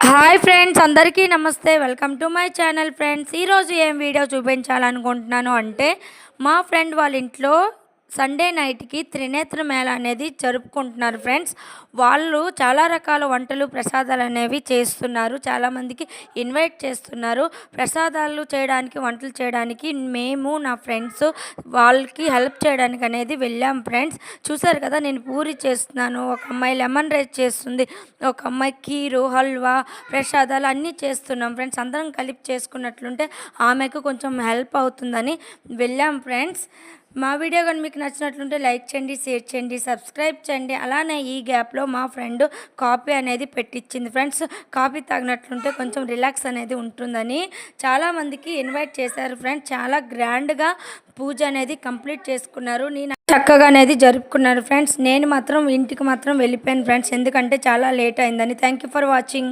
Hi friends, అందరికీ నమస్తే. Welcome to my channel. Friends, ఈరోజు ఏం వీడియో చూపించాలనుకుంటున్నాను అంటే, మా ఫ్రెండ్ వాళ్ళ ఇంట్లో సండే నైట్కి త్రినేత్ర మేళ అనేది జరుపుకుంటున్నారు. ఫ్రెండ్స్, వాళ్ళు చాలా రకాల వంటలు ప్రసాదాలు అనేవి చేస్తున్నారు. చాలామందికి ఇన్వైట్ చేస్తున్నారు. ప్రసాదాలు చేయడానికి, వంటలు చేయడానికి మేము నా ఫ్రెండ్స్ వాళ్ళకి హెల్ప్ చేయడానికి అనేది వెళ్ళాం. ఫ్రెండ్స్, చూసారు కదా, నేను పూరి చేస్తున్నాను, ఒక అమ్మాయి లెమన్ రైస్ చేస్తుంది, ఒక అమ్మాయి కీరు, హల్వా, ప్రసాదాలు అన్నీ చేస్తున్నాం. ఫ్రెండ్స్, అందరం కలిపి చేసుకున్నట్లుంటే ఆమెకు కొంచెం హెల్ప్ అవుతుందని వెళ్ళాం. ఫ్రెండ్స్, మా వీడియో కానీ మీకు నచ్చినట్లుంటే లైక్ చేయండి, షేర్ చేయండి, సబ్స్క్రైబ్ చేయండి. అలానే ఈ గ్యాప్లో మా ఫ్రెండ్ కాఫీ అనేది పెట్టించింది. ఫ్రెండ్స్, కాఫీ తాగినట్లుంటే కొంచెం రిలాక్స్ అనేది ఉంటుందని చాలామందికి ఇన్వైట్ చేశారు. ఫ్రెండ్స్, చాలా గ్రాండ్గా పూజ అనేది కంప్లీట్ చేసుకున్నారు. నేను చక్కగా అనేది జరుపుకున్నారు. ఫ్రెండ్స్, నేను మాత్రం ఇంటికి మాత్రం వెళ్ళిపోయాను. ఫ్రెండ్స్, ఎందుకంటే చాలా లేట్ అయిందని. Thank you for watching.